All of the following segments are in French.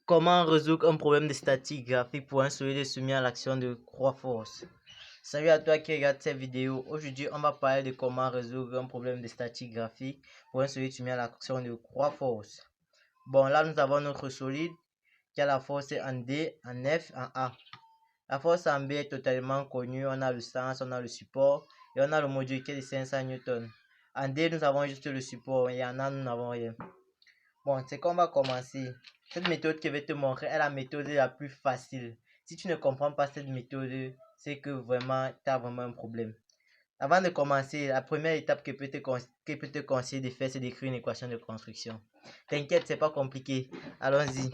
Comment résoudre un problème de statique graphique pour un solide soumis à l'action de croix-force? Salut à toi qui regarde cette vidéo. Aujourd'hui, on va parler de comment résoudre un problème de statique graphique pour un solide soumis à l'action de croix-force. Bon, là, nous avons notre solide qui a la force en D, en F, en A. La force en B est totalement connue. On a le sens, on a le support et on a le module qui est de 500 Newton. En D, nous avons juste le support et en A, nous n'avons rien. Bon, c'est qu'on va commencer. Cette méthode que je vais te montrer est la méthode la plus facile. Si tu ne comprends pas cette méthode, c'est que vraiment, tu as vraiment un problème. Avant de commencer, la première étape que peut te conseiller de faire, c'est d'écrire une équation de construction. T'inquiète, c'est pas compliqué. Allons-y.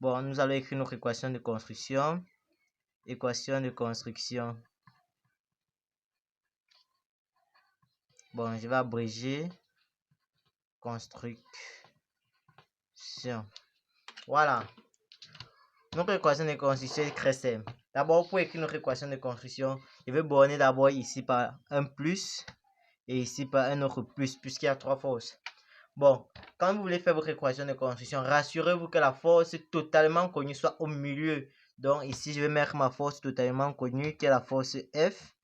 Bon, nous allons écrire notre équation de construction. Équation de construction. Bon, je vais abréger. Construction. Voilà. Notre équation de construction est très simple. D'abord, pour écrire notre équation de construction, je vais borner d'abord ici par un plus et ici par un autre plus, puisqu'il y a trois forces. Bon, quand vous voulez faire votre équation de construction, rassurez-vous que la force totalement connue soit au milieu. Donc ici, je vais mettre ma force totalement connue, qui est la force F.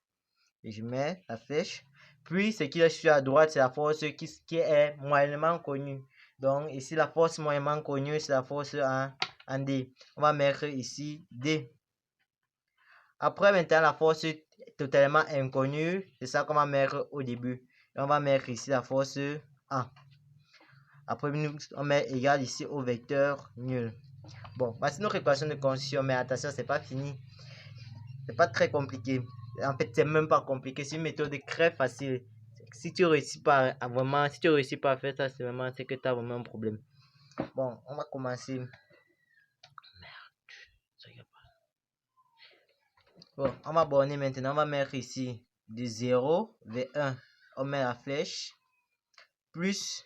Et je mets la flèche. Puis, ce qui est sur la droite, c'est la force qui est moyennement connue. Donc ici, la force moyennement connue, c'est la force en D. On va mettre ici D. Après, maintenant, la force totalement inconnue, c'est ça qu'on va mettre au début. Et on va mettre ici la force A. Après, on met égal ici au vecteur nul. Bon, voici notre équation de construction, mais attention, c'est pas fini. C'est pas très compliqué. En fait, c'est même pas compliqué. C'est une méthode très facile. Si tu réussis pas à vraiment, si tu réussis pas à faire ça, c'est vraiment, c'est que tu as vraiment un problème. Bon, on va commencer. Bon, on va borner maintenant. On va mettre ici de 0 vers 1. On met la flèche. Plus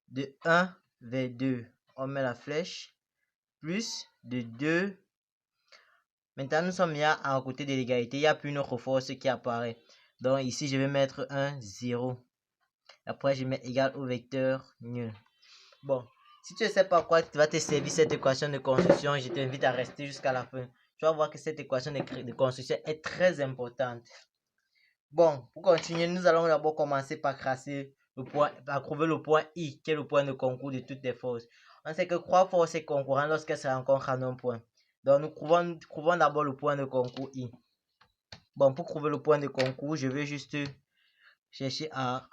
de 1 vers 2. On met la flèche. Plus de 2. Maintenant, nous sommes bien à côté de l'égalité. Il n'y a plus une autre force qui apparaît. Donc ici, je vais mettre un 0. Après, je mets égal au vecteur nul. Bon, si tu ne sais pas quoi tu vas te servir cette équation de construction, je t'invite à rester jusqu'à la fin. Tu vas voir que cette équation de construction est très importante. Bon, pour continuer, nous allons d'abord commencer par tracer le point, par trouver le point I, qui est le point de concours de toutes les forces. On sait que trois forces sont concurrentes lorsqu'elles se rencontrent en un point. Donc, nous trouvons d'abord le point de concours I. Bon, pour trouver le point de concours, je vais juste chercher à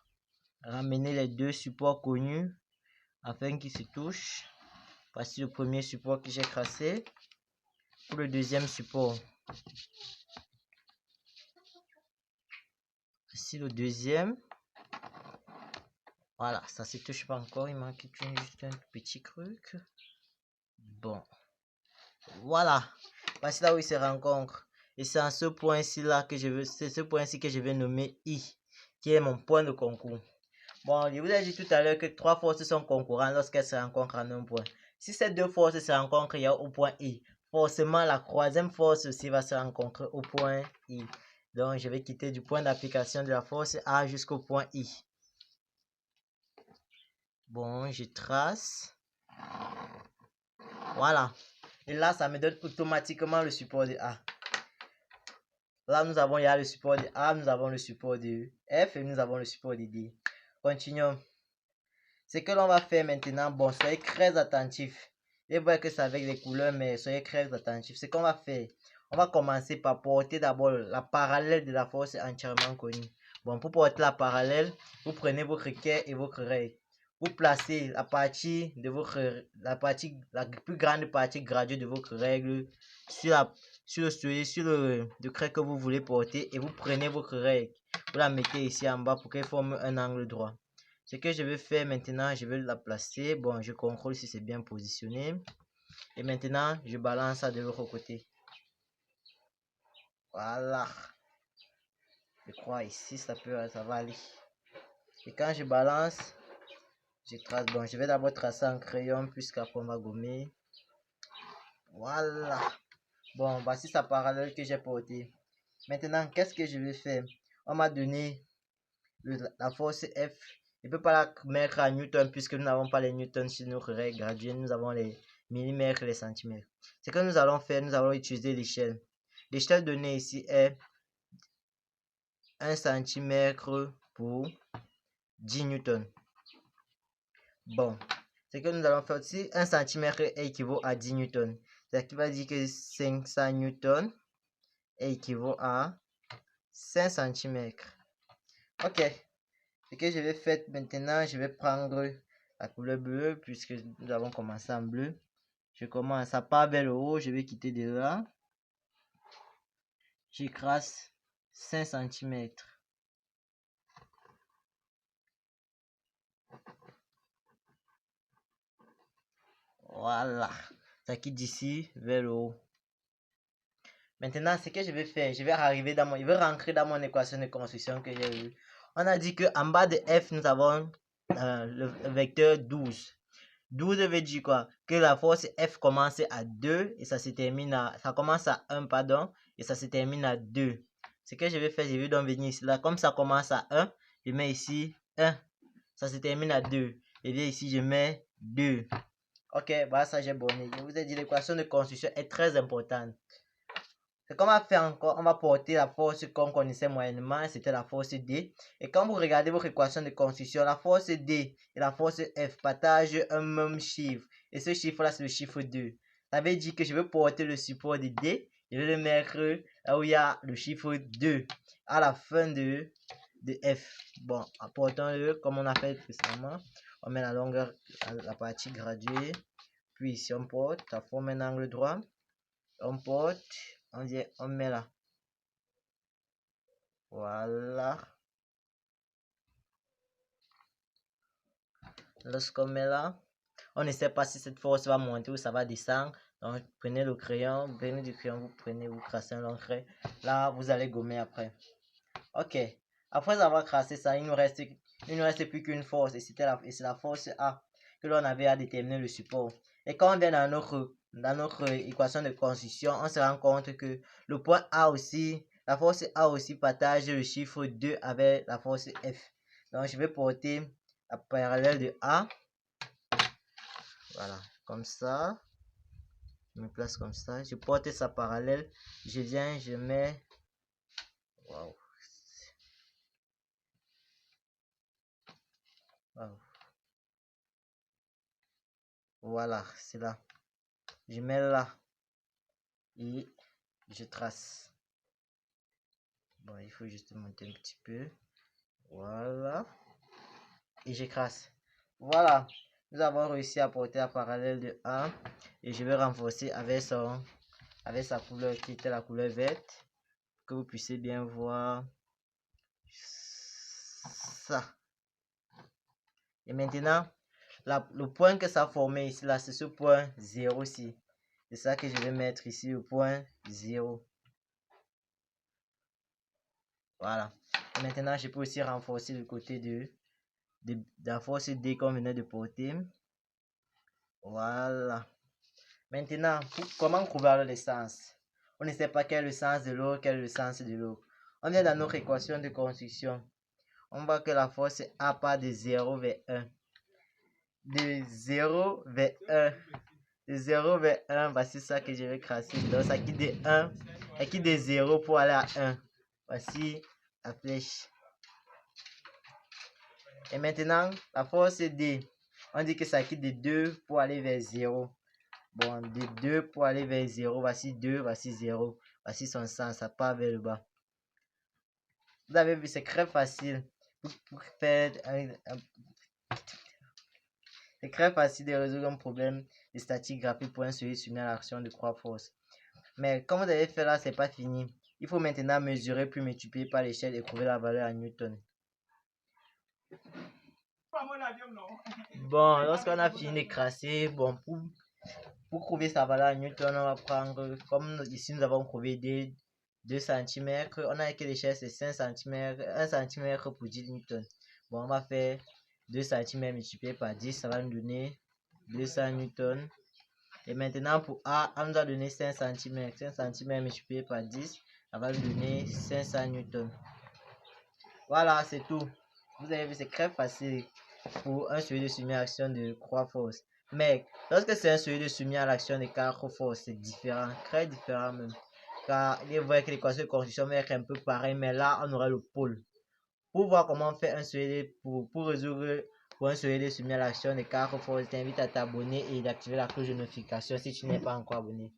ramener les deux supports connus afin qu'ils se touchent. Voici le premier support que j'ai tracé. Pour le deuxième support, voici le deuxième. Voilà, ça se touche pas encore, il manque juste un petit truc. Bon, voilà, voici là où ils se rencontrent. Et c'est en ce point-ci là que je veux, c'est ce point-ci que je vais nommer I, qui est mon point de concours. Bon, je vous ai dit tout à l'heure que trois forces sont concurrentes lorsqu'elles se rencontrent en un point. Si ces deux forces se rencontrent il y a au point I, forcément la troisième force aussi va se rencontrer au point I. Donc, je vais quitter du point d'application de la force A jusqu'au point I. Bon, je trace. Voilà. Et là, ça me donne automatiquement le support de A. Là, nous avons le support de A, nous avons le support de F et nous avons le support de D. Continuons. Ce que l'on va faire maintenant, bon, soyez très attentifs. Et voyez que c'est avec les couleurs, mais soyez très attentifs. Ce qu'on va faire, on va commencer par porter d'abord la parallèle de la force entièrement connue. Bon, pour porter la parallèle, vous prenez votre quai et votre règle. Vous placez la partie de votre, la plus grande partie graduée de votre règle sur le crête que vous voulez porter et vous prenez votre règle. Vous la mettez ici en bas pour qu'elle forme un angle droit. Ce que je vais faire maintenant, je vais la placer. Bon, je contrôle si c'est bien positionné. Et maintenant, je balance ça de l'autre côté. Voilà. Je crois ici, ça va aller. Et quand je balance, je trace. Bon, je vais d'abord tracer en crayon puisqu'après on va gommer. Voilà. Bon, voici sa parallèle que j'ai portée. Maintenant, qu'est-ce que je vais faire? On m'a donné la force F ne peut pas la mettre à newton puisque nous n'avons pas les newtons sur nos règles graduées, nous avons les millimètres et les centimètres. Ce que nous allons faire, nous allons utiliser l'échelle. L'échelle donnée ici est 1 cm pour 10 newtons. Bon, ce que nous allons faire, si 1 cm équivaut à 10 newtons, ce qui va dire que 500 newtons équivaut à 5 cm. Ok, ce que je vais faire maintenant, je vais prendre la couleur bleue puisque nous avons commencé en bleu. Je commence, ça part vers le haut, je vais quitter de là. J'écrase 5 cm. Voilà, ça quitte d'ici vers le haut. Maintenant, ce que je vais faire, je vais rentrer dans mon équation de construction que j'ai eue. On a dit que en bas de f, nous avons le vecteur 12. 12 veut dire quoi? Que la force F commence à 2 et ça se termine à... Ça commence à 1, pardon, et ça se termine à 2. Ce que je vais faire, je vais donc venir ici. Là, comme ça commence à 1, je mets ici 1. Ça se termine à 2. Et bien ici, je mets 2. Ok, voilà, ça j'ai bonné. Je vous ai dit, l'équation de construction est très importante. Ce qu'on va faire encore, on va porter la force qu'on connaissait moyennement, c'était la force D. Et quand vous regardez votre équation de construction, la force D et la force F partagent un même chiffre. Et ce chiffre-là, c'est le chiffre 2. Ça veut dire que je vais porter le support de D, je vais le mettre là où il y a le chiffre 2 à la fin de F. Bon, apportons-le comme on a fait précédemment. On met la longueur, la partie graduée. Puis ici, on porte, ça forme un angle droit. On porte, on met là. Voilà. Lorsqu'on met là, on ne sait pas si cette force va monter ou ça va descendre. Donc, prenez le crayon, vous prenez, vous tracez un long trait. Là, vous allez gommer après. Ok. Après avoir tracé ça, il ne reste plus qu'une force. Et c'est la force A que l'on avait à déterminer le support. Et quand on vient dans notre équation de construction, on se rend compte que le point A aussi, la force A aussi partage le chiffre 2 avec la force F. Donc, je vais porter la parallèle de A. Voilà, comme ça. Je me place comme ça. Je porte sa parallèle. Je viens, je mets... Wow. Wow. Voilà, c'est là. Je mets là. Et je trace. Bon, il faut juste monter un petit peu. Voilà. Et j'écrase. Voilà. Nous avons réussi à porter la parallèle de A. Et je vais renforcer avec sa couleur qui était la couleur verte. Que vous puissiez bien voir ça. Et maintenant, le point que ça a formé ici, là, c'est ce point 0 ici. C'est ça que je vais mettre ici, au point 0. Voilà. Et maintenant, je peux aussi renforcer le côté de la force D qu'on venait de porter. Voilà. Maintenant, comment trouver le sens? On ne sait pas quel est le sens de l'eau, quel est le sens de l'eau. On vient dans notre équation de construction. On voit que la force A part de 0 vers 1. De 0 vers 1. De 0 vers 1, voici ça que je vais crasser. Donc ça quitte de 1, ça quitte de 0 pour aller à 1. Voici la flèche. Et maintenant, la force D, on dit que ça quitte de 2 pour aller vers 0. Bon, de 2 pour aller vers 0, voici 2, voici 0. Voici son sens, ça part vers le bas. Vous avez vu, c'est très facile pour faire c'est très facile de résoudre un problème de statique graphique pour un solide soumis à l'action de 3 forces. Mais comme vous avez fait là, c'est pas fini. Il faut maintenant mesurer puis multiplier par l'échelle et trouver la valeur en newton. Bon, lorsqu'on a fini de crasser, bon, pour trouver sa valeur en newton, on va prendre, comme ici nous avons trouvé des 2 cm, on a que l'échelle c'est 5 cm, 1 cm pour 10 newtons. Bon, on va faire 2 cm multiplié par 10, ça va nous donner 200 newtons. Et maintenant pour A, on nous a donné 5 cm. 5 cm multiplié par 10, ça va nous donner 500 newtons. Voilà, c'est tout. Vous avez vu, c'est très facile pour un sujet de soumis à l'action de 3 forces. Mais lorsque c'est un sujet de soumis à l'action de 4 forces, c'est différent, très différent même. Car il est vrai que l'équation de construction va être un peu pareille, mais là, on aurait le pôle. Pour voir comment faire un sujet, pour résoudre pour un sujet soumis à l'action de 4 forces, je t'invite à t'abonner et d'activer la cloche de notification si tu n'es pas encore abonné.